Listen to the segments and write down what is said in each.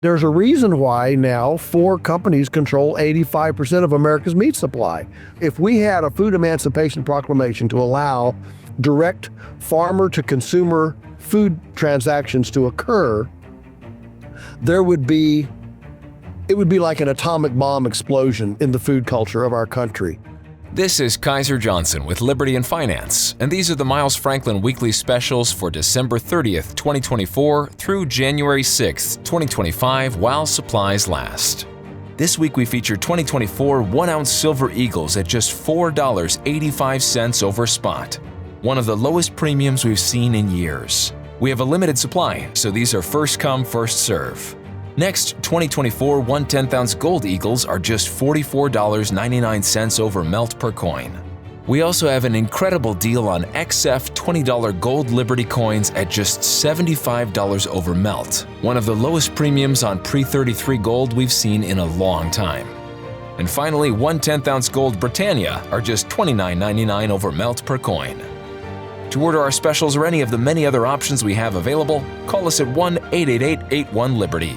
There's a reason why now 4 companies control 85% of America's meat supply. If we had a food emancipation proclamation to allow direct farmer to consumer food transactions to occur, it would be like an atomic bomb explosion in the food culture of our country. This is Kaiser Johnson with Liberty and Finance, and these are the Miles Franklin Weekly Specials for December 30th, 2024 through January 6th, 2025 while supplies last. This week we feature 2024 1-ounce silver eagles at just $4.85 over spot, one of the lowest premiums we've seen in years. We have a limited supply, so these are first come, first serve. Next, 2024 1/10-ounce gold eagles are just $44.99 over melt per coin. We also have an incredible deal on XF $20 gold Liberty coins at just $75 over melt, one of the lowest premiums on pre-33 gold we've seen in a long time. And finally, 1/10-ounce gold Britannia are just $29.99 over melt per coin. To order our specials or any of the many other options we have available, call us at 1-888-81-LIBERTY.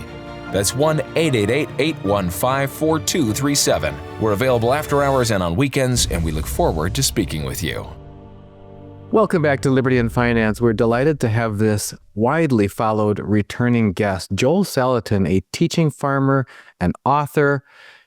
That's 1-888-815-4237. We're available after hours and on weekends, and we look forward to speaking with you. Welcome back to Liberty and Finance. We're delighted to have this widely followed returning guest, Joel Salatin, a teaching farmer, an author,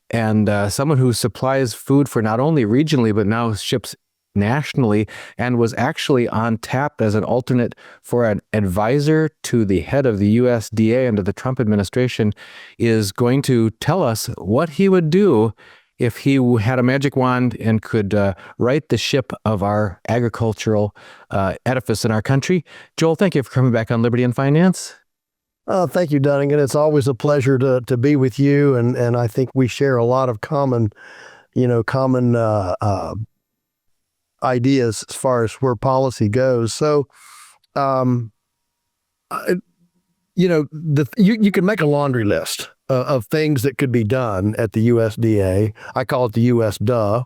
and someone who supplies food for not only regionally, but now ships nationally, and was actually on tap as an alternate for an advisor to the head of the USDA under the Trump administration, is going to tell us what he would do if he had a magic wand and could right the ship of our agricultural edifice in our country. Joel, thank you for coming back on Liberty and Finance. Thank you, Dunnigan. It's always a pleasure to be with you, and I think we share a lot of common ideas as far as where policy goes. So, you can make a laundry list of things that could be done at the USDA. I call it the USDA.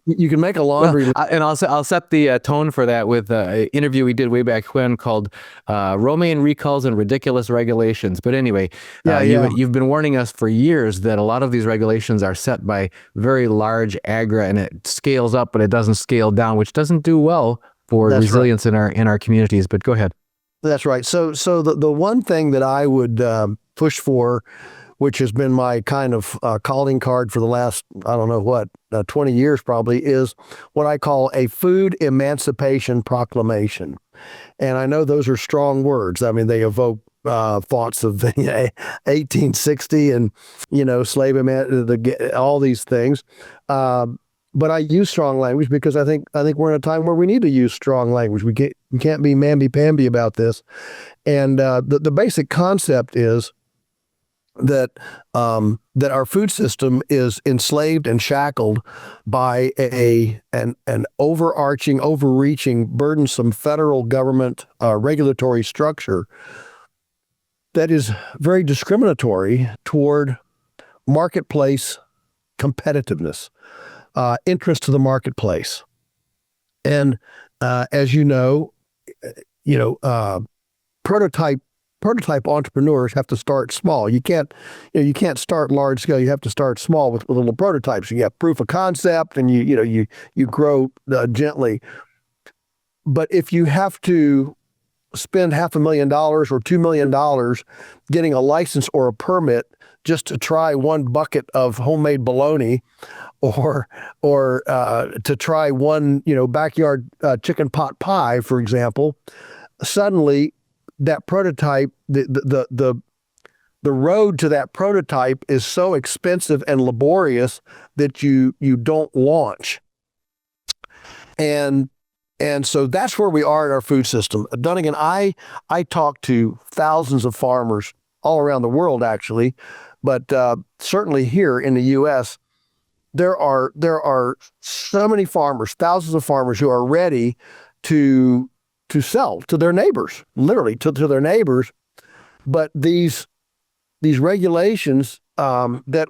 You can make a laundry list. And I'll set the tone for that with an interview we did way back when called Romaine Recalls and Ridiculous Regulations. But anyway, you've been warning us for years that a lot of these regulations are set by very large agra, and it scales up, but it doesn't scale down, which doesn't do well for resilience in our communities. But go ahead. That's right. So the one thing that I would push for, which has been my kind of calling card for the last, 20 years probably, is what I call a food emancipation proclamation. And I know those are strong words. I mean, they evoke thoughts of the 1860 and, slave all these things. But I use strong language because I think we're in a time where we need to use strong language. We can't be mamby-pamby about this. And the basic concept is that our food system is enslaved and shackled by an overreaching, burdensome federal government regulatory structure that is very discriminatory toward marketplace competitiveness, interest to the marketplace. And as you know, prototype entrepreneurs have to start small. You can't start large scale. You have to start small with little prototypes. You have proof of concept, and you grow gently. But if you have to spend $500,000 or $2 million getting a license or a permit just to try one bucket of homemade bologna, or to try one backyard chicken pot pie, for example, suddenly that prototype, the road to that prototype is so expensive and laborious that you don't launch. And so that's where we are in our food system. Dunnigan, I talk to thousands of farmers all around the world, actually, but certainly here in the U.S., there are so many farmers, thousands of farmers who are ready to sell to their neighbors, literally to their neighbors. But these regulations that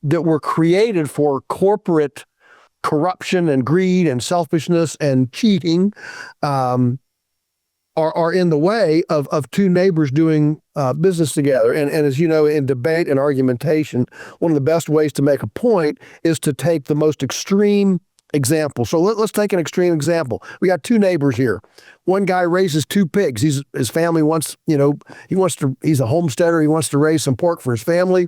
were created for corporate corruption and greed and selfishness and cheating, are in the way of two neighbors doing business together. And as you know, in debate and argumentation, one of the best ways to make a point is to take the most extreme example. So let's take an extreme example. We got two neighbors here. One guy raises two pigs. His family wants, he's a homesteader. He wants to raise some pork for his family.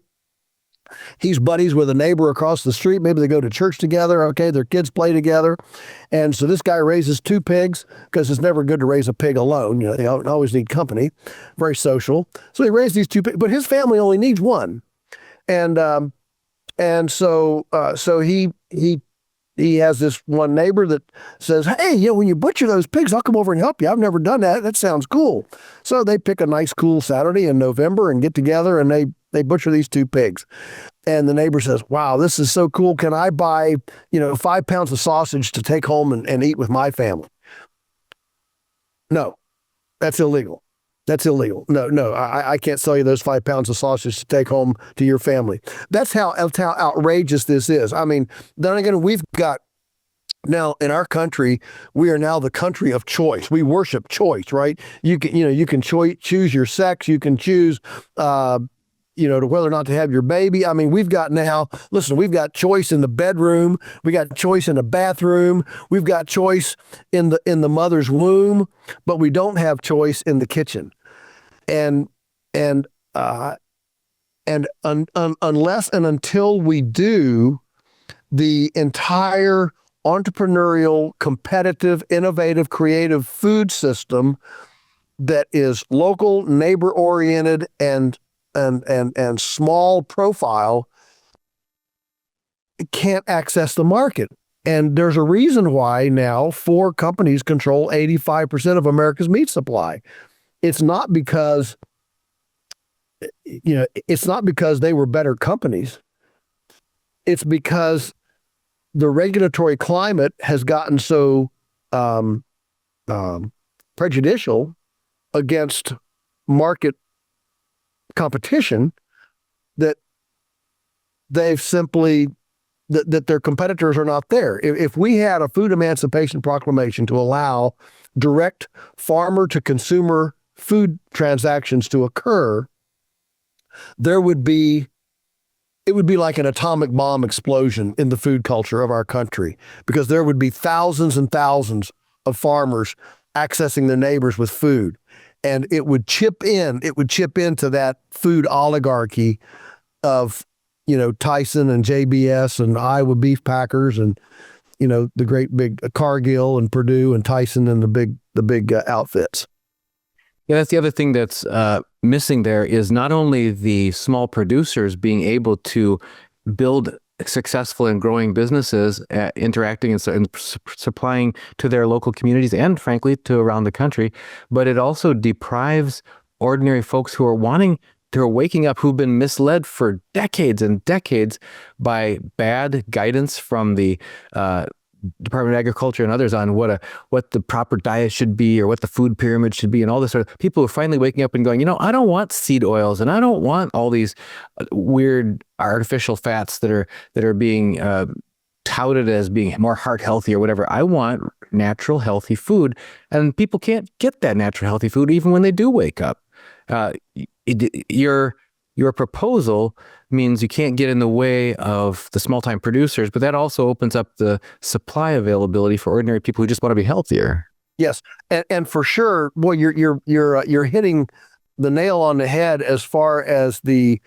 He's buddies with a neighbor across the street. Maybe they go to church together. Okay, their kids play together. And so this guy raises two pigs because it's never good to raise a pig alone. They always need company, very social. So he raised these two pigs, but his family only needs one. And so he has this one neighbor that says, hey, when you butcher those pigs, I'll come over and help you. I've never done that. That sounds cool. So they pick a nice, cool Saturday in November and get together and they butcher these two pigs. And the neighbor says, wow, this is so cool. Can I buy, 5 pounds of sausage to take home and eat with my family? No, that's illegal. That's illegal. No, I can't sell you those 5 pounds of sausage to take home to your family. That's how outrageous this is. I mean, then again, we've got now in our country, we are now the country of choice. We worship choice, right? You can choose your sex. You can choose, to whether or not to have your baby. I mean, we've got choice in the bedroom. We got choice in the bathroom. We've got choice in the mother's womb, but we don't have choice in the kitchen. And unless and until we do, the entire entrepreneurial, competitive, innovative, creative food system that is local, neighbor-oriented, and small profile can't access the market. And there's a reason why now 4 companies control 85% of America's meat supply. It's not because they were better companies. It's because the regulatory climate has gotten so prejudicial against market competition that they've simply that their competitors are not there. If we had a food emancipation proclamation to allow direct farmer to consumer food transactions to occur, it would be like an atomic bomb explosion in the food culture of our country, because there would be thousands and thousands of farmers accessing their neighbors with food. And it would chip into that food oligarchy of, Tyson and JBS and Iowa beef packers and, the great big Cargill and Purdue and Tyson and the big outfits. Yeah, that's the other thing that's missing there is not only the small producers being able to build successful and growing businesses, interacting and supplying to their local communities and frankly to around the country, but it also deprives ordinary folks who are waking up, who've been misled for decades and decades by bad guidance from the Department of Agriculture and others on what the proper diet should be or what the food pyramid should be and all this sort of people are finally waking up and going, I don't want seed oils and I don't want all these weird artificial fats that are being touted as being more heart healthy or whatever. I want natural healthy food, and people can't get that natural healthy food even when they do wake up. Your proposal means you can't get in the way of the small-time producers, but that also opens up the supply availability for ordinary people who just want to be healthier. Yes, and for sure, boy, you're hitting the nail on the head as far as the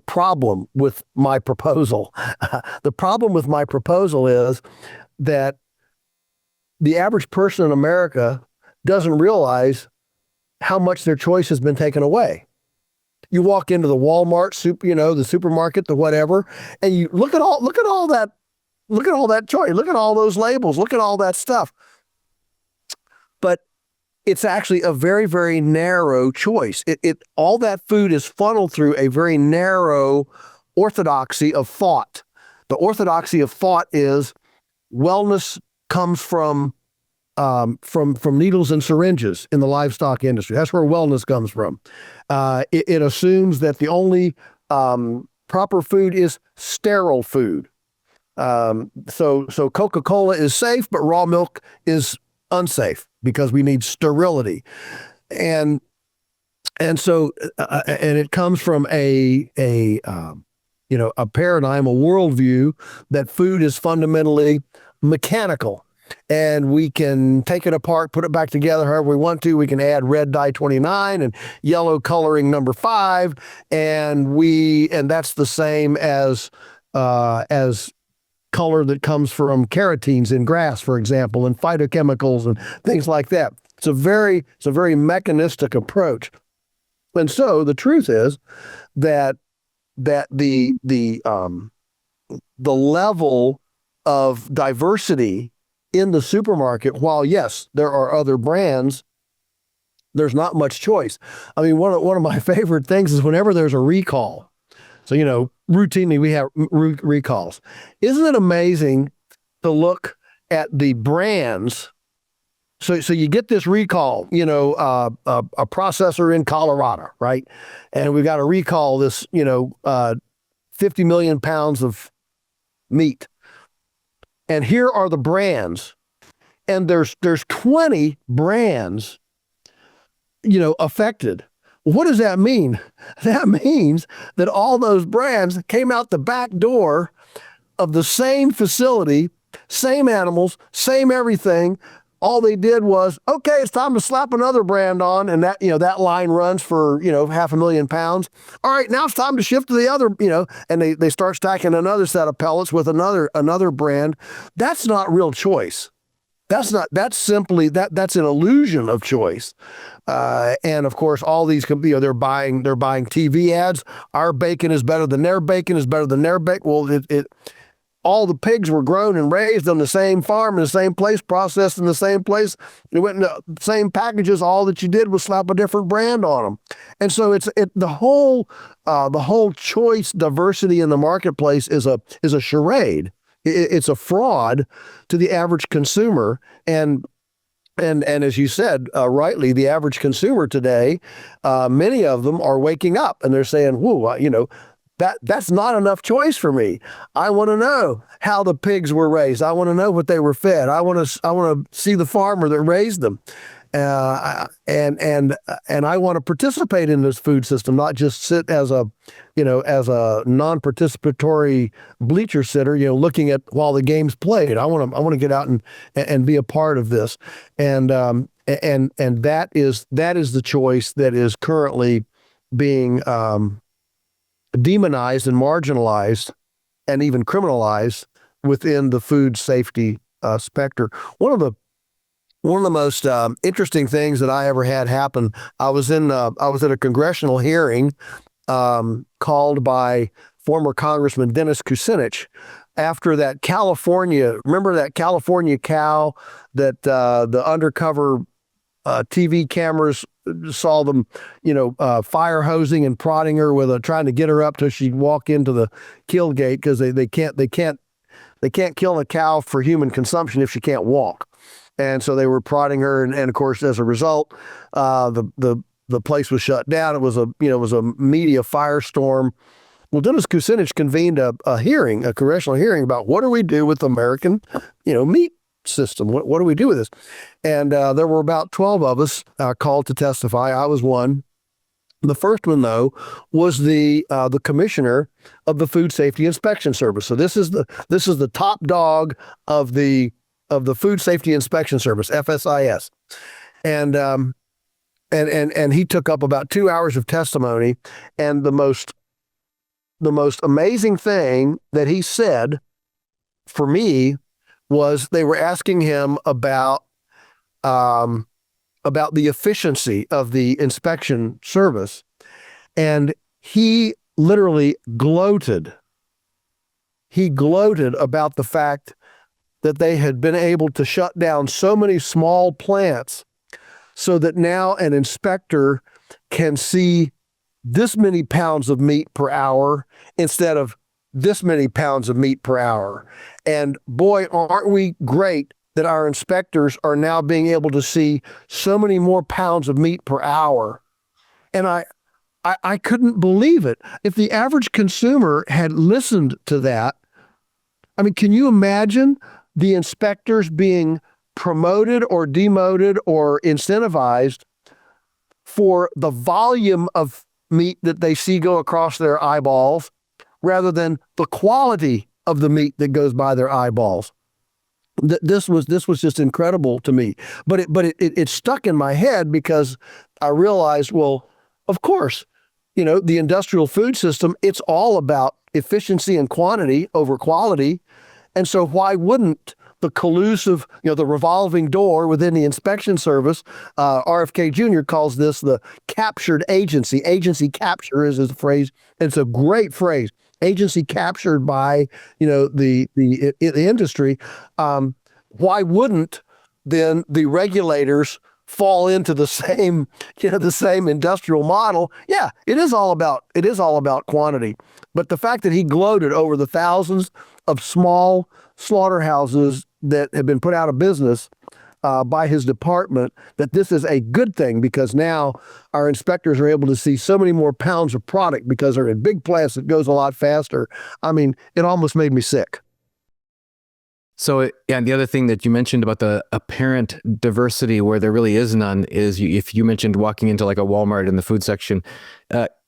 problem with my proposal. The problem with my proposal is that the average person in America doesn't realize how much their choice has been taken away. You walk into the Walmart, the supermarket, the whatever, and you look at all that choice, look at all those labels, look at all that stuff. But it's actually a very, very narrow choice. All that food is funneled through a very narrow orthodoxy of thought. The orthodoxy of thought is wellness comes from needles and syringes in the livestock industry. That's where wellness comes from. It assumes that the only proper food is sterile food. So Coca-Cola is safe, but raw milk is unsafe because we need sterility. And so and it comes from a paradigm, a worldview that food is fundamentally mechanical, and we can take it apart, put it back together however we want to. We can add red dye 29 and yellow coloring number 5, and that's the same as color that comes from carotenes in grass, for example, and phytochemicals and things like that. It's a very mechanistic approach. And so the truth is that the level of diversity in the supermarket, while yes, there are other brands, there's not much choice. I mean, one of my favorite things is whenever there's a recall. So, routinely we have recalls. Isn't it amazing to look at the brands? So you get this recall, a processor in Colorado, right? And we've got to recall this, 50 million pounds of meat. And here are the brands. And there's 20 brands, affected. What does that mean? That means that all those brands came out the back door of the same facility, same animals, same everything. All they did was, okay, it's time to slap another brand on, and that line runs for 500,000 pounds. All right, now it's time to shift to the other, and they start stacking another set of pellets with another brand. That's not real choice. That's simply that's an illusion of choice. And of course, all these they're buying TV ads. Our bacon is better than their bacon is better than their bacon. Well, all the pigs were grown and raised on the same farm in the same place, processed in the same place. They went in the same packages. All that you did was slap a different brand on them. And so the whole choice diversity in the marketplace is a charade. It's a fraud to the average consumer. And as you said, rightly, the average consumer today, many of them are waking up and they're saying, whoa, that's not enough choice for me. I want to know how the pigs were raised. I want to know what they were fed. I want to see the farmer that raised them. And I want to participate in this food system, not just sit as a non-participatory bleacher sitter, looking at while the game's played. I want to get out and be a part of this. And that is the choice that is currently being demonized and marginalized and even criminalized within the food safety specter. One of the most interesting things that I ever had happen, I was at a congressional hearing called by former Congressman Dennis Kucinich after that California cow that the undercover TV cameras saw them, fire hosing and prodding her trying to get her up till she'd walk into the kill gate because they can't kill a cow for human consumption if she can't walk. And so they were prodding her, and of course, as a result, the place was shut down. It was a media firestorm. Well, Dennis Kucinich convened a congressional hearing about what do we do with American, meat system. What do we do with this? And there were about 12 of us called to testify. I was one. The first one, though, was the commissioner of the Food Safety Inspection Service. So this is the top dog of the Food Safety Inspection Service, FSIS, and he took up about 2 hours of testimony. And the most amazing thing that he said for me was they were asking him about the efficiency of the inspection service, and he literally gloated. He gloated about the fact that they had been able to shut down so many small plants so that now an inspector can see this many pounds of meat per hour instead of this many pounds of meat per hour. And boy, aren't we great that our inspectors are now being able to see so many more pounds of meat per hour. And I couldn't believe it. If the average consumer had listened to that, I mean, can you imagine the inspectors being promoted or demoted or incentivized for the volume of meat that they see go across their eyeballs rather than the quality of the meat that goes by their eyeballs. This was just incredible to me, but it stuck in my head because I realized, well, of course, the industrial food system, it's all about efficiency and quantity over quality, and so why wouldn't the collusive, the revolving door within the inspection service, RFK Jr. calls this the captured agency. Agency capture is his phrase. It's a great phrase. Agency captured by, the industry. Why wouldn't then the regulators fall into the same, the same industrial model? Yeah, it is all about quantity. But the fact that he gloated over the thousands of small slaughterhouses that have been put out of business by his department, that this is a good thing because now our inspectors are able to see so many more pounds of product because they're in big plants that goes a lot faster. I mean, it almost made me sick. So, and the other thing that you mentioned about the apparent diversity where there really is none is if you mentioned walking into like a Walmart in the food section,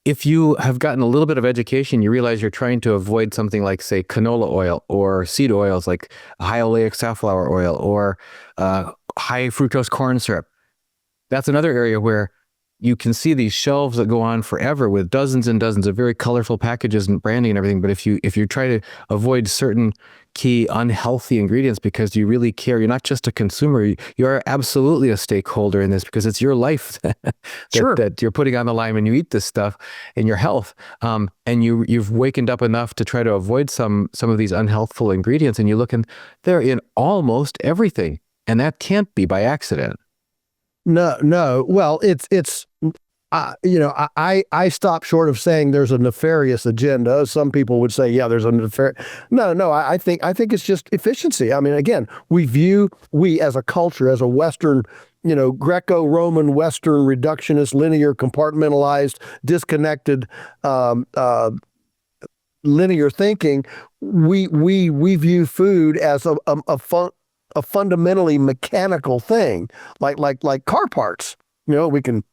if you have gotten a little bit of education, you realize you're trying to avoid something like, say, canola oil or seed oils like high oleic safflower oil or high fructose corn syrup. That's another area where you can see these shelves that go on forever with dozens and dozens of very colorful packages and branding and everything. But if you try to avoid certain key unhealthy ingredients because you really care, you're not just a consumer, you're absolutely a stakeholder in this because it's your life that you're putting on the line when you eat this stuff and your health. And you've wakened up enough to try to avoid some of these unhealthful ingredients, and you look and they're in almost everything, and that can't be by accident. No. Well, I stop short of saying there's a nefarious agenda. Some people would say, yeah, there's a nefarious. No. I think it's just efficiency. I mean, again, we as a culture, as a Western, Greco-Roman Western reductionist, linear, compartmentalized, disconnected, linear thinking. We view food as a fundamentally mechanical thing, like car parts. We can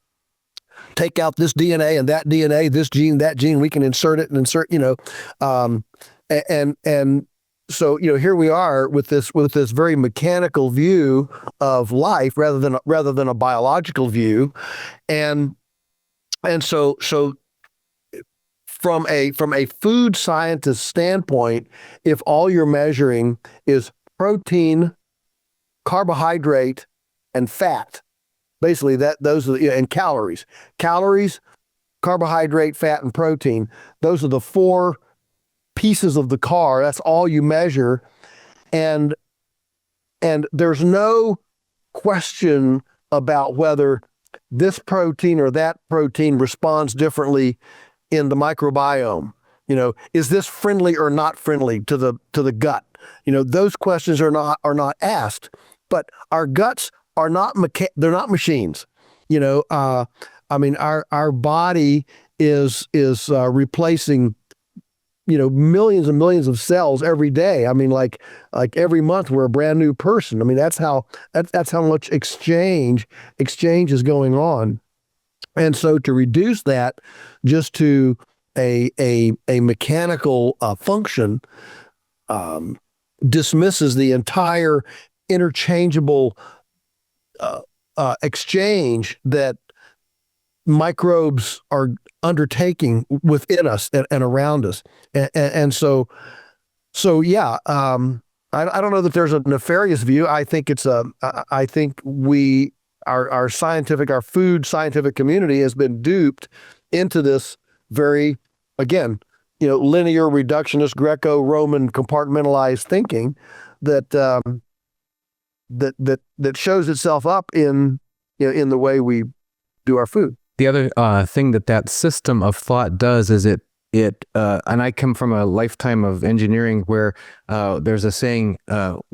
take out this DNA and that DNA, this gene, that gene. We can insert it and insert. And so here we are with this very mechanical view of life rather than a biological view, and so from a food scientist standpoint, if all you're measuring is protein, carbohydrate, and fat, basically those are and calories, carbohydrate, fat, and protein. Those are the four pieces of the car. That's all you measure, and there's no question about whether this protein or that protein responds differently in the microbiome. Is this friendly or not friendly to the gut? Those questions are not asked. But our guts are not they're not machines. I mean, our body is replacing millions and millions of cells every day. I mean, like every month we're a brand new person. I mean, that's how much exchange is going on. And so to reduce that just to a mechanical function dismisses the entire interchangeable exchange that microbes are undertaking within us and around us. And so yeah, I don't know that there's a nefarious view. I think I think our food scientific community has been duped into this very, again, linear, reductionist, Greco-Roman compartmentalized thinking that shows itself up in the way we do our food. The other thing that system of thought does is it and I come from a lifetime of engineering where there's a saying,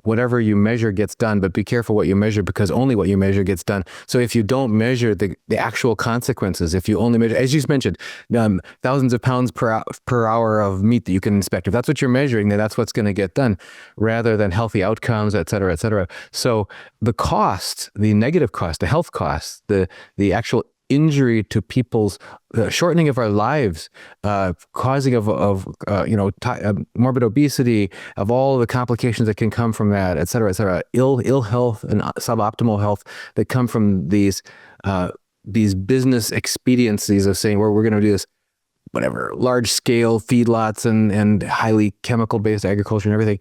whatever you measure gets done, but be careful what you measure, because only what you measure gets done. So if you don't measure the actual consequences, if you only measure, as you mentioned, thousands of pounds per hour of meat that you can inspect, if that's what you're measuring, then that's what's going to get done, rather than healthy outcomes, et cetera, et cetera. So the cost, the negative cost, the health cost, the actual injury to people's shortening of our lives, causing of morbid obesity, of all the complications that can come from that, et cetera, ill health and suboptimal health that come from these business expediencies of saying, well, we're going to do this, whatever, large scale feedlots and highly chemical based agriculture and everything.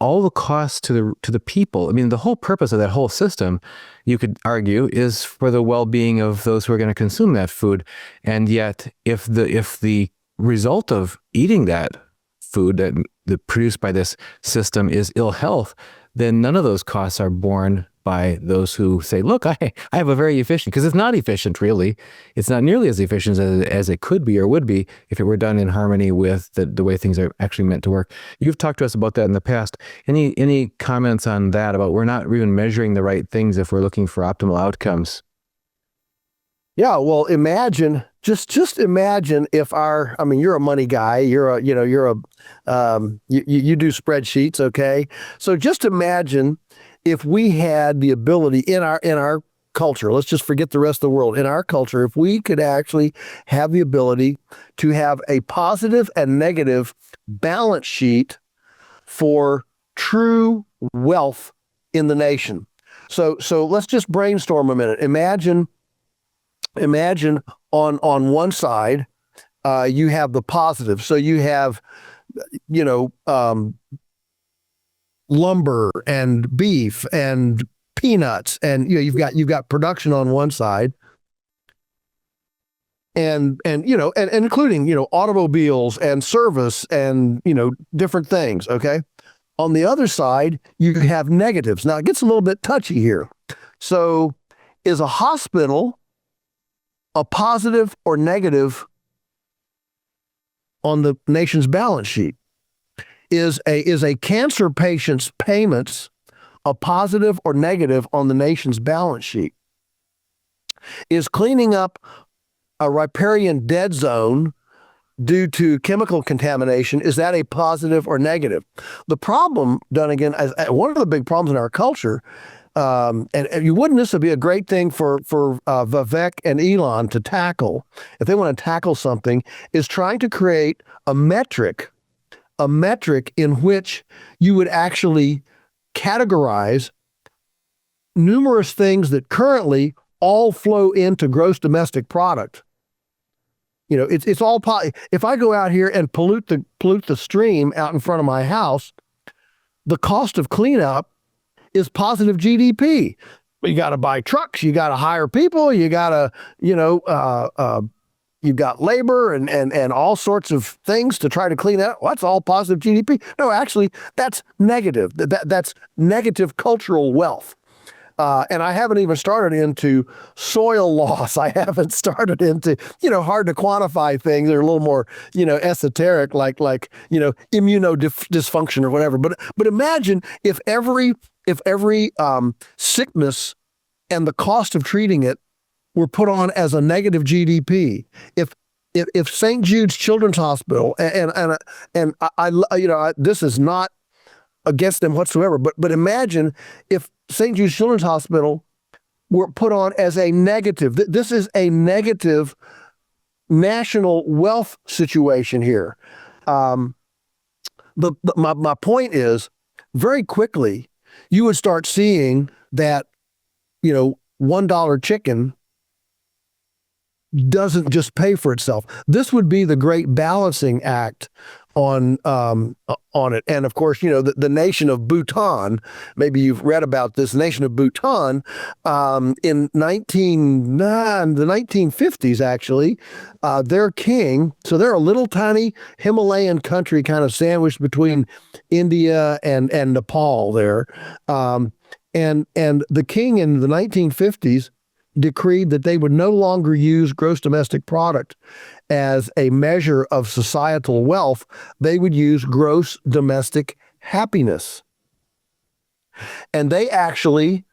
All the costs to the people. I mean, the whole purpose of that whole system, you could argue, is for the well-being of those who are going to consume that food. And yet, if the result of eating that food that produced by this system is ill health, then none of those costs are borne by those who say, look, I have a very efficient, because it's not efficient, really. It's not nearly as efficient as it could be or would be if it were done in harmony with the way things are actually meant to work. You've talked to us about that in the past. Any comments on that, about we're not even measuring the right things if we're looking for optimal outcomes? Yeah, well, imagine, just imagine if you're a money guy, you do spreadsheets, okay? So just imagine if we had the ability in our culture, let's just forget the rest of the world, in our culture, if we could actually have the ability to have a positive and negative balance sheet for true wealth in the nation. So let's just brainstorm a minute. Imagine on one side, you have the positive. So you have, lumber and beef and peanuts, and you've got production on one side, and including automobiles and service and different things. Okay, on the other side you have negatives. Now it gets a little bit touchy here. So is a hospital a positive or negative on the nation's balance sheet? Is a cancer patient's payments a positive or negative on the nation's balance sheet? Is cleaning up a riparian dead zone due to chemical contamination, is that a positive or negative? The problem, Dunnigan, one of the big problems in our culture, and this would be a great thing for Vivek and Elon to tackle, if they want to tackle something, is trying to create a metric in which you would actually categorize numerous things that currently all flow into gross domestic product. It's all if I go out here and pollute the stream out in front of my house, the cost of cleanup is positive GDP. You got to buy trucks, you got to hire people, you got to you've got labor and all sorts of things to try to clean that up. Well, that's all positive GDP. No, actually, that's negative. That's negative cultural wealth. And I haven't even started into soil loss. I haven't started into, hard to quantify things. They're a little more, esoteric, like immunodysfunction or whatever. But imagine if every sickness and the cost of treating it were put on as a negative GDP. If St. Jude's Children's Hospital and I this is not against them whatsoever, but imagine if St. Jude's Children's Hospital were put on as a negative. This is a negative national wealth situation here. My point is, very quickly you would start seeing that $1 chicken doesn't just pay for itself. This would be the great balancing act on it. And of course, the nation of Bhutan, maybe you've read about this, nation of Bhutan, in the 1950s, actually, their king, so they're a little tiny Himalayan country kind of sandwiched between India and Nepal there. And the king in the 1950s decreed that they would no longer use gross domestic product as a measure of societal wealth. They would use gross domestic happiness. And they actually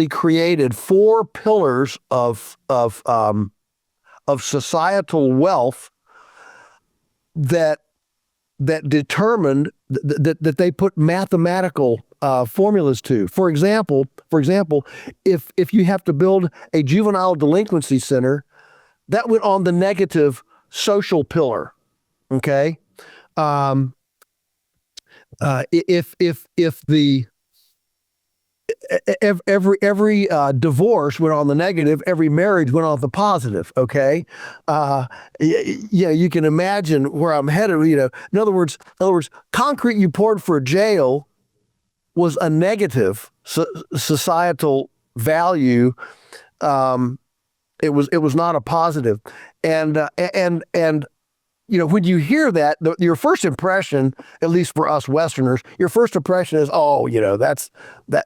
created 4 pillars of societal wealth that determined that they put mathematical formulas to. For example, if you have to build a juvenile delinquency center, that went on the negative social pillar. Okay, if the every divorce went on the negative, every marriage went on the positive. Okay, yeah, you can imagine where I'm headed. In other words, concrete you poured for a jail was a negative societal value. It was not a positive, and when you hear that, your first impression, at least for us Westerners, your first impression is,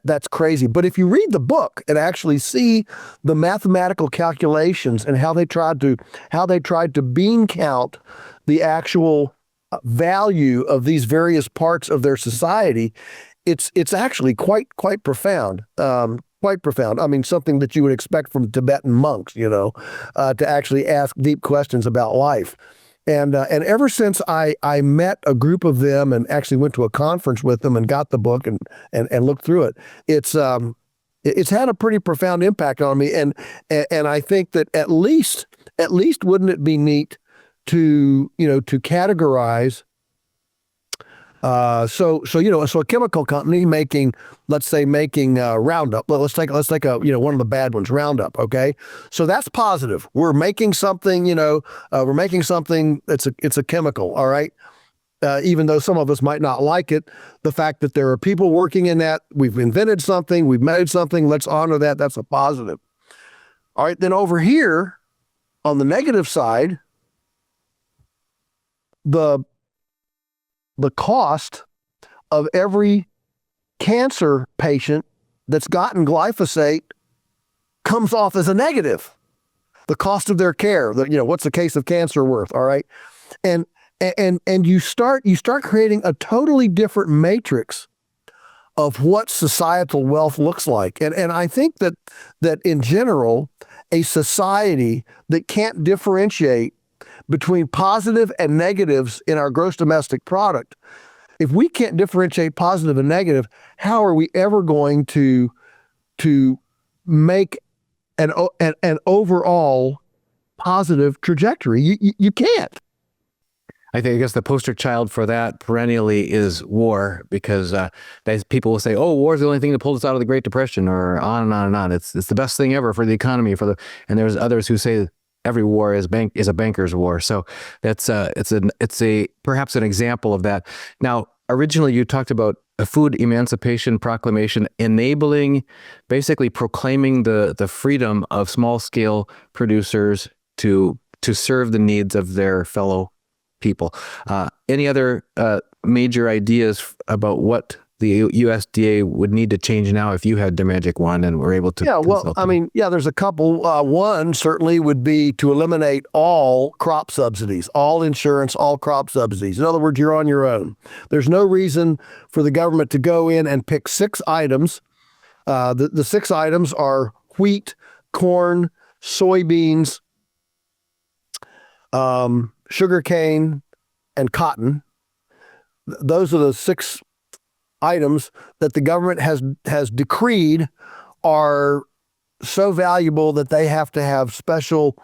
that's crazy. But if you read the book and actually see the mathematical calculations and how they tried to bean count the actual value of these various parts of their society, it's actually quite profound. Quite profound. I mean, something that you would expect from Tibetan monks, to actually ask deep questions about life. And ever since I met a group of them and actually went to a conference with them and got the book and looked through it, it's had a pretty profound impact on me. And I think that at least wouldn't it be neat to categorize. So a chemical company making Roundup. Well, let's take one of the bad ones, Roundup. Okay, so that's positive. We're making something. We're making something. It's a chemical. All right. Even though some of us might not like it, the fact that there are people working in that, we've invented something, we've made something. Let's honor that. That's a positive. All right. Then over here, on the negative side, the cost of every cancer patient that's gotten glyphosate comes off as a negative. The cost of their care, what's a case of cancer worth? All right. And you start creating a totally different matrix of what societal wealth looks like. And I think that in general, a society that can't differentiate between positive and negatives in our gross domestic product, if we can't differentiate positive and negative, how are we ever going to make an overall positive trajectory? You can't. I guess the poster child for that perennially is war, because people will say, "Oh, war is the only thing that pulled us out of the Great Depression," or on and on and on. It's the best thing ever for the economy. And there's others who say every war is a banker's war. So that's it's perhaps an example of that. Now, originally you talked about a food emancipation proclamation, basically proclaiming the freedom of small scale producers to serve the needs of their fellow people. Any other major ideas about what the USDA would need to change now if you had the magic wand and were able to? Yeah, well, there's a couple. One certainly would be to eliminate all crop subsidies, all insurance, all crop subsidies. In other words, you're on your own. There's no reason for the government to go in and pick 6 items. The 6 items are wheat, corn, soybeans, sugarcane, and cotton. Those are the 6 items that the government has decreed are so valuable that they have to have special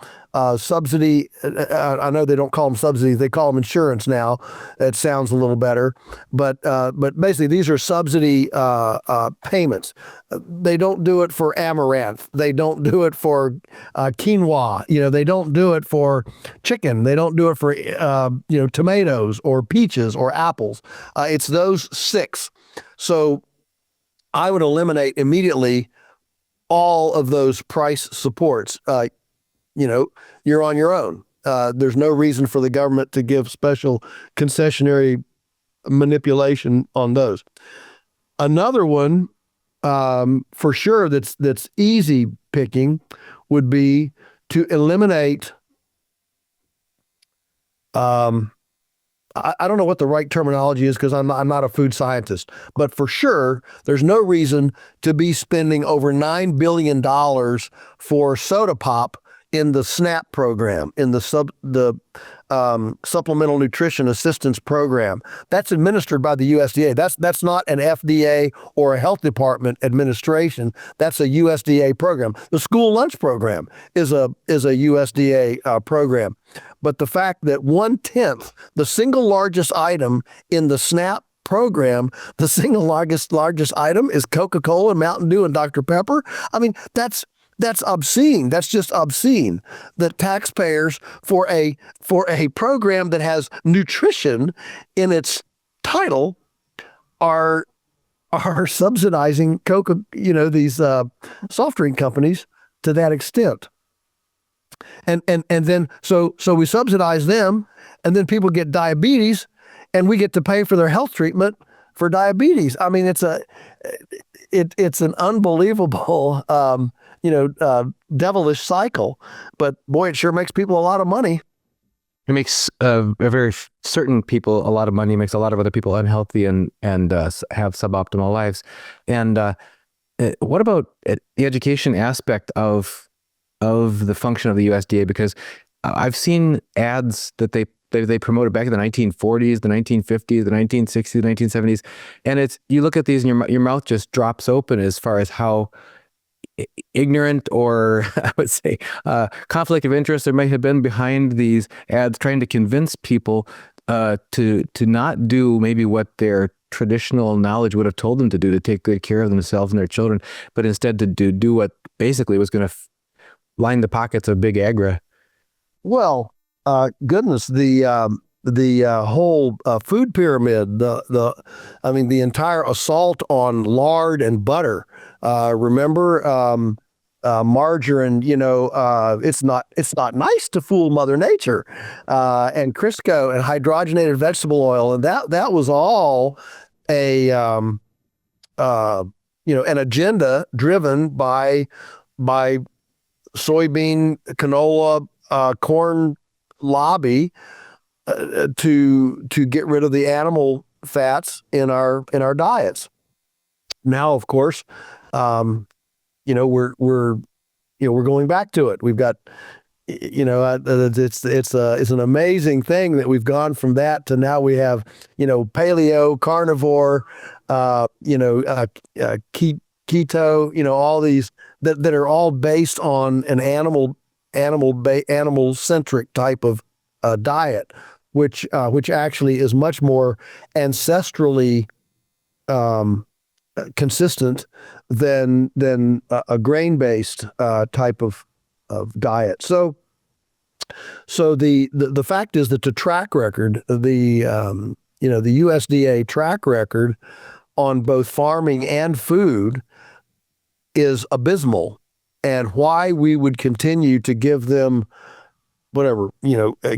subsidy. I know they don't call them subsidies; they call them insurance now. It sounds a little better, but basically these are subsidy payments. They don't do it for amaranth. They don't do it for quinoa. They don't do it for chicken. They don't do it for tomatoes or peaches or apples. It's those 6. So I would eliminate immediately all of those price supports. You're on your own. There's no reason for the government to give special concessionary manipulation on those. Another one for sure that's easy picking would be to eliminate. I don't know what the right terminology is because I'm not a food scientist, but for sure, there's no reason to be spending over $9 billion for soda pop in the SNAP program, in the Supplemental Nutrition Assistance Program. That's administered by the USDA. That's not an FDA or a health department administration. That's a USDA program. The school lunch program is a USDA program. But the fact that 1/10, the single largest item in the SNAP program, the single largest item is Coca-Cola, Mountain Dew, and Dr. Pepper. I mean, that's obscene. That's just obscene that taxpayers for a program that has nutrition in its title are subsidizing Coca, these soft drink companies to that extent. And then so we subsidize them, and then people get diabetes, and we get to pay for their health treatment for diabetes. I mean, it's an unbelievable devilish cycle, but boy, it sure makes people a lot of money. It makes a very certain people a lot of money, makes a lot of other people unhealthy and have suboptimal lives. And what about the education aspect of the function of the USDA? Because I've seen ads that they promoted back in the 1940s, the 1950s, the 1960s, the 1970s, and you look at these and your mouth just drops open as far as how ignorant, or I would say conflict of interest there may have been behind these ads, trying to convince people to not do maybe what their traditional knowledge would have told them to do, to take good care of themselves and their children, but instead to do what basically was going to line the pockets of big agra. Well, goodness, the whole food pyramid, the entire assault on lard and butter. Remember, margarine. It's not nice to fool Mother Nature, and Crisco and hydrogenated vegetable oil, and that was all an agenda driven by soybean, canola, corn lobby to get rid of the animal fats in our diets. Now, of course, we're going back to it. We've got, it's an amazing thing that we've gone from that to now we have, paleo, carnivore, keto, all these that are all based on an animal centric type of diet, which actually is much more ancestrally consistent than a grain based type of diet. So the fact is that the track record, the USDA track record on both farming and food is abysmal, and why we would continue to give them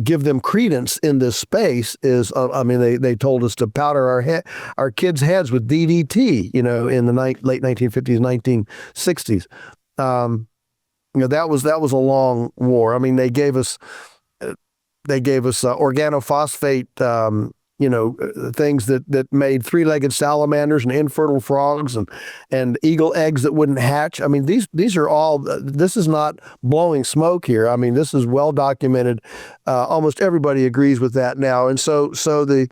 give them credence in this space is, they told us to powder our kids' heads with DDT, in the late 1950s, 1960s. That was a long war. I mean, they gave us organophosphate, things that made three-legged salamanders and infertile frogs and eagle eggs that wouldn't hatch. I mean, these are all, this is not blowing smoke here. I mean, this is well documented. Almost everybody agrees with that now. And so the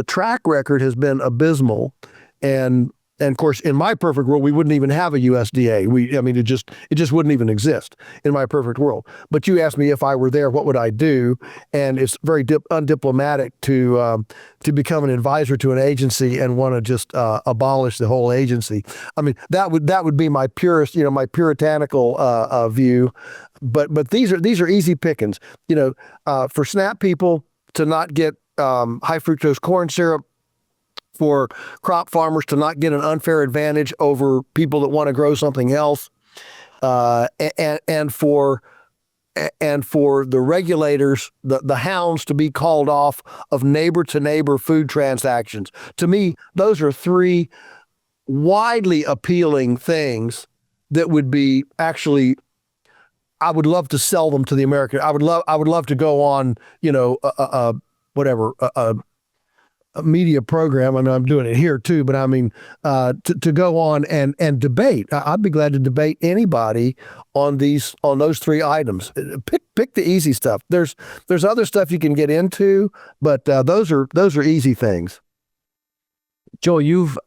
track record has been abysmal. And of course, in my perfect world, we wouldn't even have a USDA. It just wouldn't even exist in my perfect world. But you asked me if I were there, what would I do? And it's very undiplomatic to become an advisor to an agency and want to just abolish the whole agency. I mean, that would be my purest, my puritanical view. But these are easy pickings. For SNAP people to not get high fructose corn syrup, for crop farmers to not get an unfair advantage over people that want to grow something else, and for and for the regulators, the hounds, to be called off of neighbor to neighbor food transactions. To me, those are three widely appealing things that would be actually, I would love to sell them to the American. I would love to go on, a media program. I know I'm doing it here too, but I mean, to go on and debate. I'd be glad to debate anybody on those three items. Pick the easy stuff. There's other stuff you can get into, but those are easy things. Joel, you've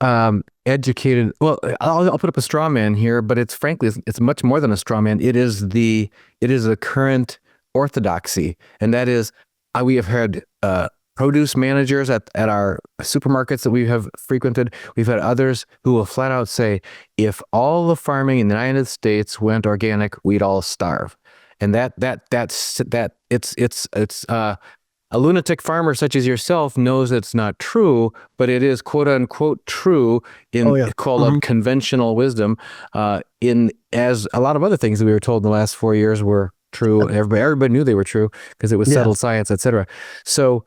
educated. Well, I'll put up a straw man here, but it's frankly it's much more than a straw man. It is the current orthodoxy, and that is we have had produce managers at our supermarkets that we have frequented. We've had others who will flat out say, if all the farming in the United States went organic, we'd all starve. And that's a lunatic farmer such as yourself knows it's not true, but it is quote unquote true in called conventional wisdom. As a lot of other things that we were told in the last 4 years were true. Everybody knew they were true because it was settled science, etc. So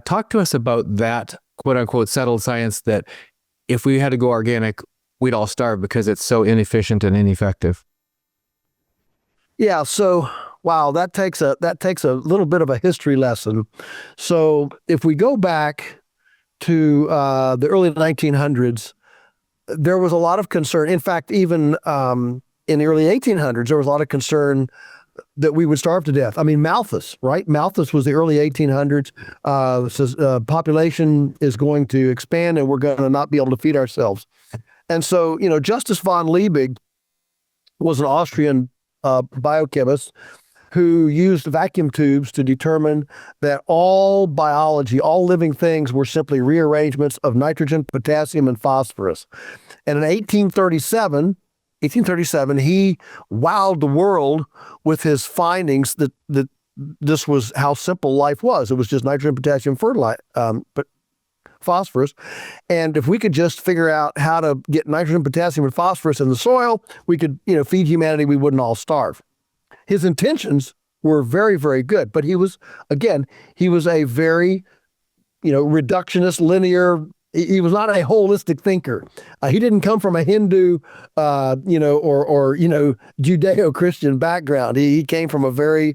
talk to us about that quote unquote settled science that if we had to go organic, we'd all starve because it's so inefficient and ineffective. Yeah. So, wow, that takes a little bit of a history lesson. So if we go back to the early 1900s, there was a lot of concern. In fact, even in the early 1800s, there was a lot of concern that we would starve to death. I mean, Malthus, right? Malthus was the early 1800s. Says population is going to expand and we're going to not be able to feed ourselves. And so, Justus von Liebig was an Austrian biochemist who used vacuum tubes to determine that all biology, all living things were simply rearrangements of nitrogen, potassium, and phosphorus. And in 1837, he wowed the world with his findings that this was how simple life was. It was just nitrogen, potassium, phosphorus. And if we could just figure out how to get nitrogen, potassium, and phosphorus in the soil, we could, feed humanity. We wouldn't all starve. His intentions were very, very good, but he was a very, reductionist, linear. He was not a holistic thinker. He didn't come from a Hindu, or Judeo-Christian background. He came from a very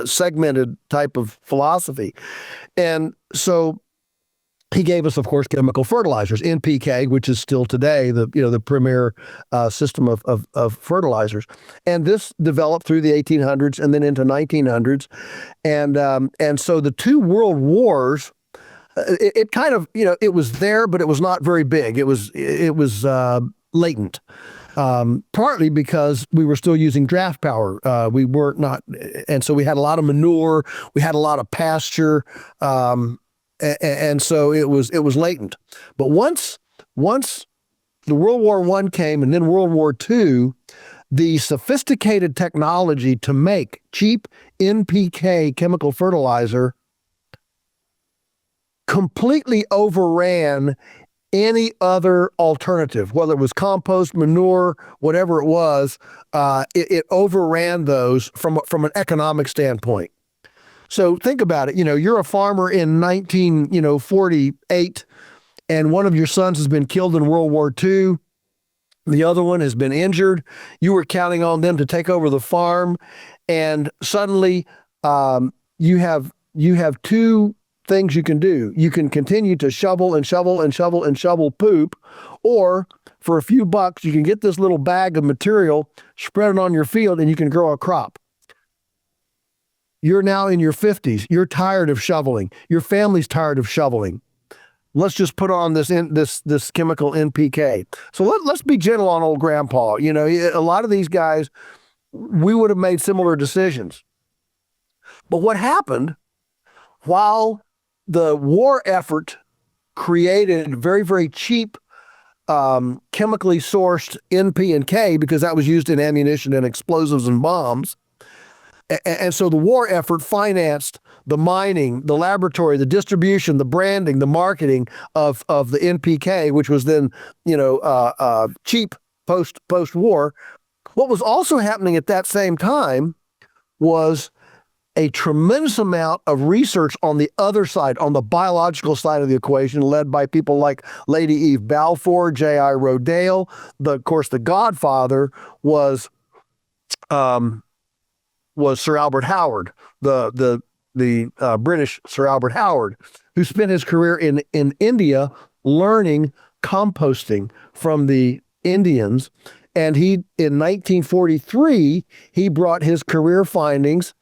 segmented type of philosophy, and so he gave us, of course, chemical fertilizers, NPK, which is still today the premier system of fertilizers. And this developed through the 1800s and then into 1900s, and so the two world wars. It kind of, it was there, but it was not very big. It was latent, partly because we were still using draft power. We were not, and so we had a lot of manure. We had a lot of pasture, and so it was latent. But once the World War I came and then World War II, the sophisticated technology to make cheap NPK chemical fertilizer completely overran any other alternative, whether it was compost, manure, whatever it was. It overran those from an economic standpoint. So think about it. You're a farmer in 1948, and one of your sons has been killed in World War II. The other one has been injured. You were counting on them to take over the farm, and suddenly you have two things you can do. You can continue to shovel and shovel and shovel and shovel poop, or for a few bucks, you can get this little bag of material, spread it on your field, and you can grow a crop. You're now in your 50s. You're tired of shoveling. Your family's tired of shoveling. Let's just put on this chemical NPK. So let's be gentle on old grandpa. A lot of these guys, we would have made similar decisions. But what happened while the war effort created very, very cheap chemically sourced NP and K, because that was used in ammunition and explosives and bombs. And so the war effort financed the mining, the laboratory, the distribution, the branding, the marketing of the NPK, which was then, cheap post-war. What was also happening at that same time was a tremendous amount of research on the other side, on the biological side of the equation, led by people like Lady Eve Balfour, J.I. Rodale. Of course, the godfather was Sir Albert Howard, the British Sir Albert Howard, who spent his career in India learning composting from the Indians. And in 1943, he brought his career findings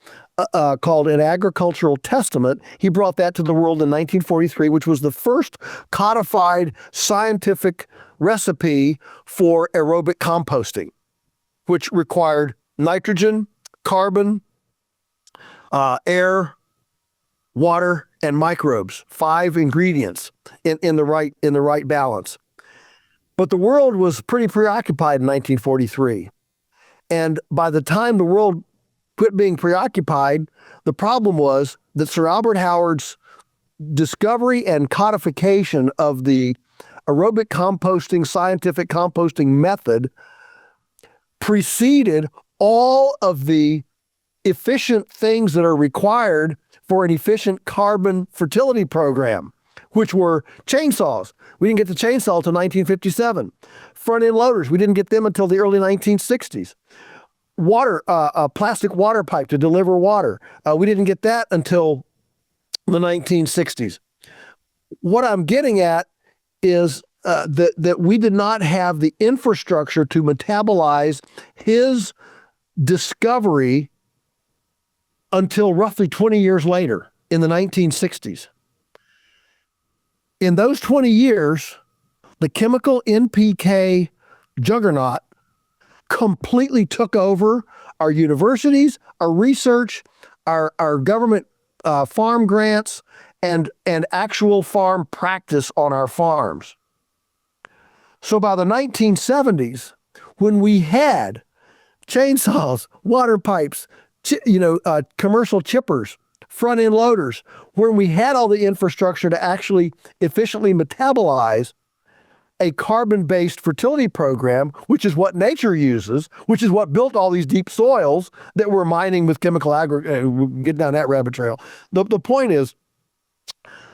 called An Agricultural Testament. He brought that to the world in 1943, which was the first codified scientific recipe for aerobic composting, which required nitrogen, carbon, air, water, and microbes, 5 ingredients in the right balance. But the world was pretty preoccupied in 1943. And by the time the world quit being preoccupied, the problem was that Sir Albert Howard's discovery and codification of the aerobic composting, scientific composting method preceded all of the efficient things that are required for an efficient carbon fertility program, which were chainsaws. We didn't get the chainsaw until 1957. Front-end loaders, we didn't get them until the early 1960s. Water, a plastic water pipe to deliver water, we didn't get that until the 1960s. What I'm getting at is that we did not have the infrastructure to metabolize his discovery until roughly 20 years later, in the 1960s. In those 20 years, the chemical NPK juggernaut completely took over our universities, our research, our government farm grants, and actual farm practice on our farms. So by the 1970s, when we had chainsaws, water pipes, commercial chippers, front-end loaders, when we had all the infrastructure to actually efficiently metabolize a carbon-based fertility program, which is what nature uses, which is what built all these deep soils that we're mining with chemical get down that rabbit trail. The point is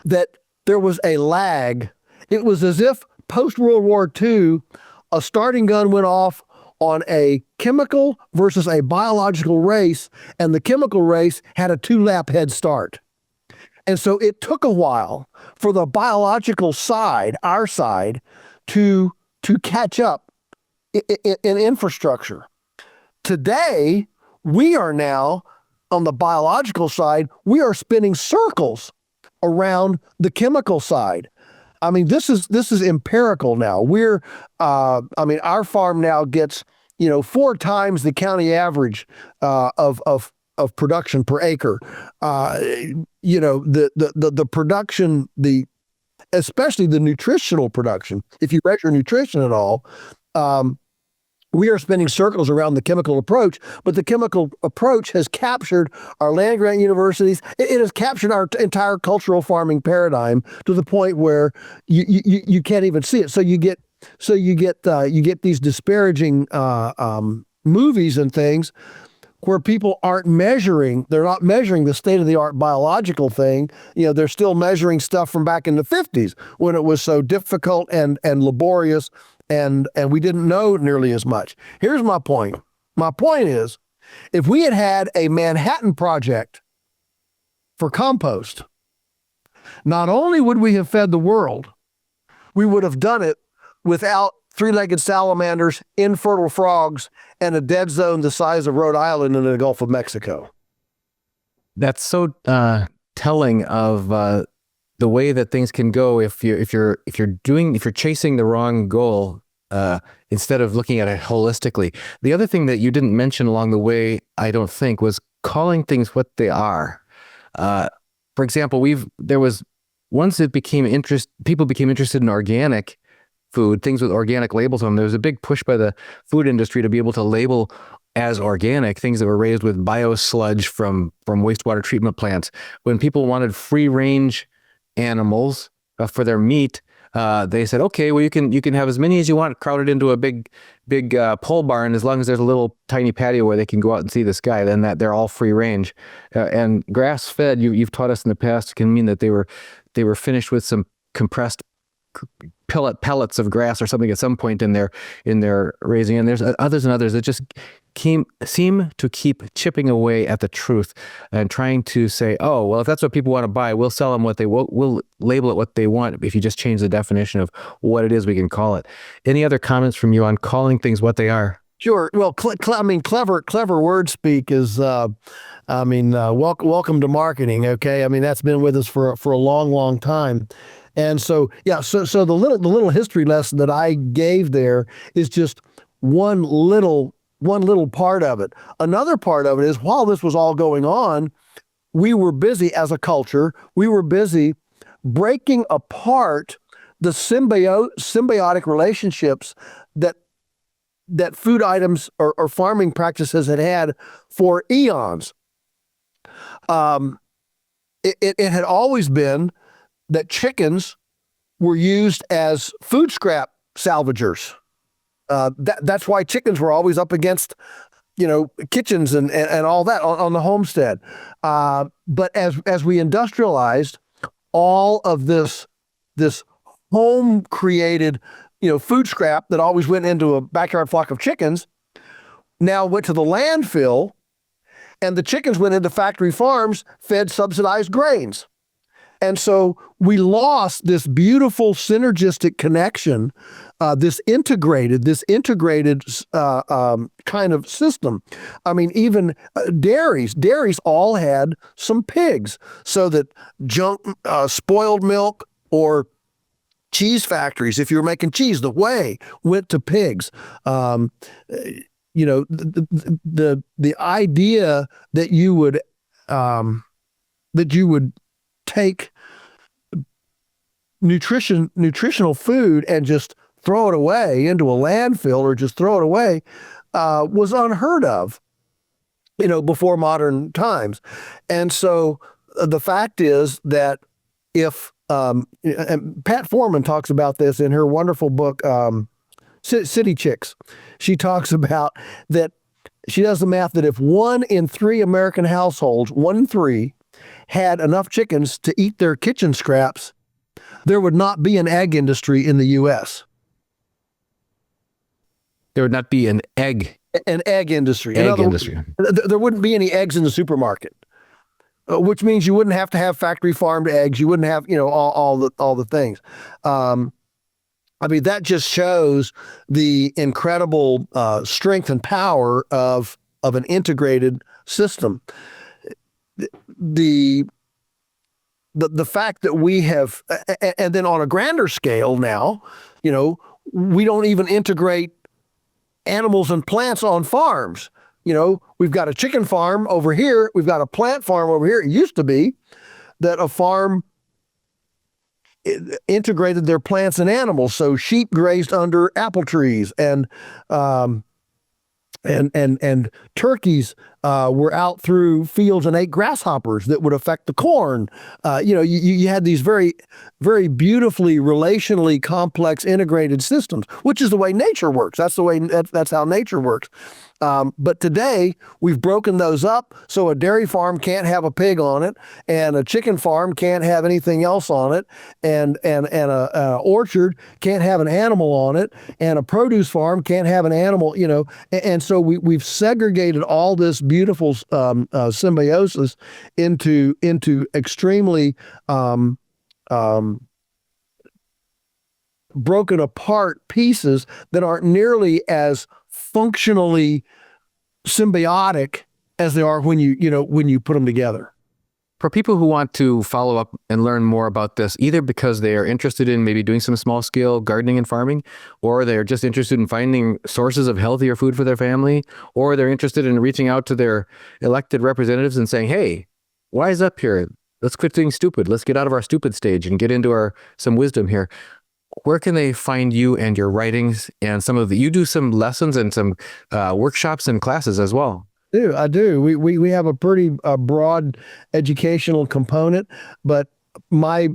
that there was a lag. It was as if post-World War II, a starting gun went off on a chemical versus a biological race, and the chemical race had a 2-lap head start. And so it took a while for the biological side, our side, to catch up in infrastructure. Today, we are now, on the biological side, we are spinning circles around the chemical side. I mean, this is empirical now. Our farm now gets, 4 times the county average of production per acre. The production, especially the nutritional production, if you measure nutrition at all, we are spinning circles around the chemical approach, but the chemical approach has captured our land-grant universities. It has captured our entire cultural farming paradigm to the point where you can't even see it. So you get these disparaging movies and things where people aren't measuring. They're not measuring the state-of-the-art biological thing. They're still measuring stuff from back in the 50s when it was so difficult and laborious. And we didn't know nearly as much. Here's my point. My point is, if we had had a Manhattan Project for compost, not only would we have fed the world, we would have done it without 3-legged salamanders, infertile frogs, and a dead zone the size of Rhode Island in the Gulf of Mexico. That's so telling of the way that things can go if you're chasing the wrong goal instead of looking at it holistically. The other thing that you didn't mention along the way, I don't think, was calling things what they are. For example, once people became interested in organic food, things with organic labels on them. There was a big push by the food industry to be able to label as organic things that were raised with biosludge from wastewater treatment plants. When people wanted free range animals for their meat, they said, okay, well, you can have as many as you want crowded into a big pole barn, as long as there's a little tiny patio where they can go out and see the sky. Then that they're all free range, and grass fed. You've taught us in the past can mean that they were finished with some compressed pellets of grass or something at some point in their raising. And there's others and others that just seem to keep chipping away at the truth and trying to say, oh, well, if that's what people want to buy, we'll sell them what they will. We'll label it what they want. If you just change the definition of what it is, we can call it. Any other comments from you on calling things what they are? Sure. Well, clever word speak is, welcome to marketing. Okay. I mean, that's been with us for a long time. And so, yeah, so the little history lesson that I gave there is just one little part of it. Another part of it is, while this was all going on, we were busy as a culture. We were busy breaking apart the symbiotic relationships that food items or farming practices had for eons. It had always been that chickens were used as food scrap salvagers. That's why chickens were always up against, kitchens and all that on the homestead. But as we industrialized, all of this home created, food scrap that always went into a backyard flock of chickens now went to the landfill, and the chickens went into factory farms fed subsidized grains. And so we lost this beautiful synergistic connection, this integrated kind of system. I mean, even dairies all had some pigs, so that spoiled milk or cheese factories, if you were making cheese, the whey went to pigs. The idea that you would take nutritional food and just throw it away into a landfill or just throw it away was unheard of, before modern times. And so the fact is that if and Pat Foreman talks about this in her wonderful book, City Chicks. She talks about that. She does the math that if 1 in 3 American households, 1 in 3, had enough chickens to eat their kitchen scraps, there would not be an egg industry in the U.S. There would not be an egg industry. Industry. There wouldn't be any eggs in the supermarket, which means you wouldn't have to have factory farmed eggs. You wouldn't have, all the things. That just shows the incredible strength and power of an integrated system. The fact that we have, and then on a grander scale now, we don't even integrate animals and plants on farms. We've got a chicken farm over here. We've got a plant farm over here. It used to be that a farm integrated their plants and animals. So sheep grazed under apple trees, and turkeys were out through fields and ate grasshoppers that would affect the corn. You had these very, very beautifully relationally complex integrated systems, which is the way nature works. That's how nature works. But today we've broken those up, so a dairy farm can't have a pig on it, and a chicken farm can't have anything else on it, and a orchard can't have an animal on it, and a produce farm can't have an animal. And so we've segregated all this beautiful symbiosis into extremely broken apart pieces that aren't nearly as functionally symbiotic as they are when you put them together. For people who want to follow up and learn more about this, either because they are interested in maybe doing some small scale gardening and farming, or they're just interested in finding sources of healthier food for their family, or they're interested in reaching out to their elected representatives and saying, hey, wise up here. Let's quit being stupid. Let's get out of our stupid stage and get into some wisdom here. Where can they find you and your writings and you do some lessons and some workshops and classes as well? I do. We have a pretty broad educational component, but I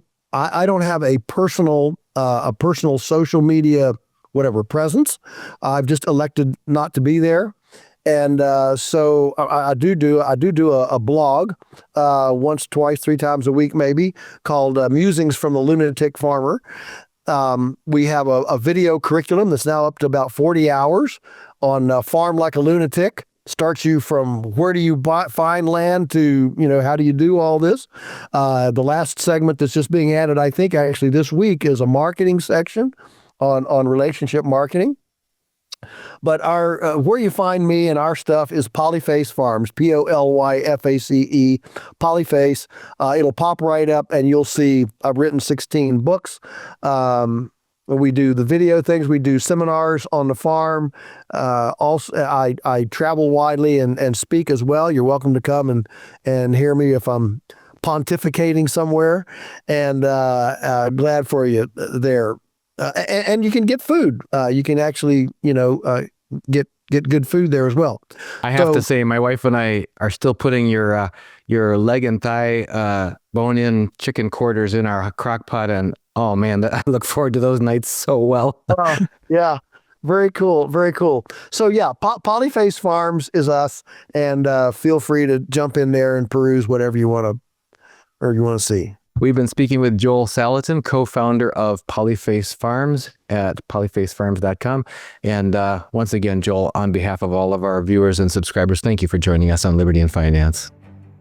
don't have a personal a personal social media, whatever, presence. I've just elected not to be there. And so I do a blog once, twice, 3 times a week, maybe, called Musings from the Lunatic Farmer. We have a video curriculum that's now up to about 40 hours on Farm Like a Lunatic. Starts you from where do you find land to, how do you do all this? The last segment that's just being added, I think actually this week, is a marketing section on relationship marketing. But our where you find me and our stuff is Polyface Farms, Polyface, Polyface. It'll pop right up, and you'll see I've written 16 books. We do the video things. We do seminars on the farm. Also, I travel widely and speak as well. You're welcome to come and hear me if I'm pontificating somewhere. And glad for you there. And you can get food. You can actually, get good food there as well. I have to say, my wife and I are still putting your leg and thigh bone-in chicken quarters in our crock pot, and oh man, I look forward to those nights so well. Yeah, very cool, very cool. So yeah, Polyface Farms is us, and feel free to jump in there and peruse whatever you want to see. We've been speaking with Joel Salatin, co-founder of Polyface Farms at polyfacefarms.com. And once again, Joel, on behalf of all of our viewers and subscribers, thank you for joining us on Liberty and Finance.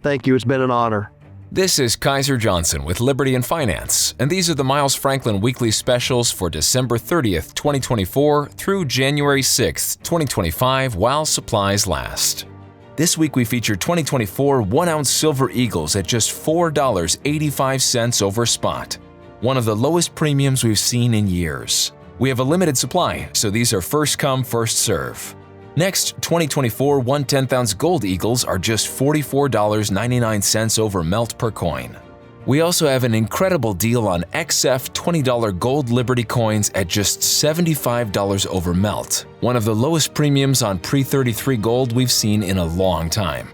Thank you. It's been an honor. This is Kaiser Johnson with Liberty and Finance, and these are the Miles Franklin weekly specials for December 30th, 2024 through January 6th, 2025 while supplies last. This week we feature 2024 1-ounce silver eagles at just $4.85 over spot, one of the lowest premiums we've seen in years. We have a limited supply, so these are first come, first serve. Next, 2024 1/10-ounce gold eagles are just $44.99 over melt per coin. We also have an incredible deal on XF $20 gold Liberty coins at just $75 over melt, one of the lowest premiums on pre-33 gold we've seen in a long time.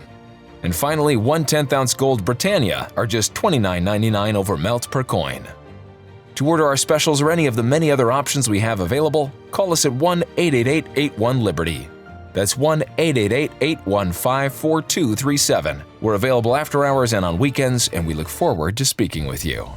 And finally, 1/10-ounce gold Britannia are just $29.99 over melt per coin. To order our specials or any of the many other options we have available, call us at 1-888-81-LIBERTY. That's 1-888-815-4237. We're available after hours and on weekends, and we look forward to speaking with you.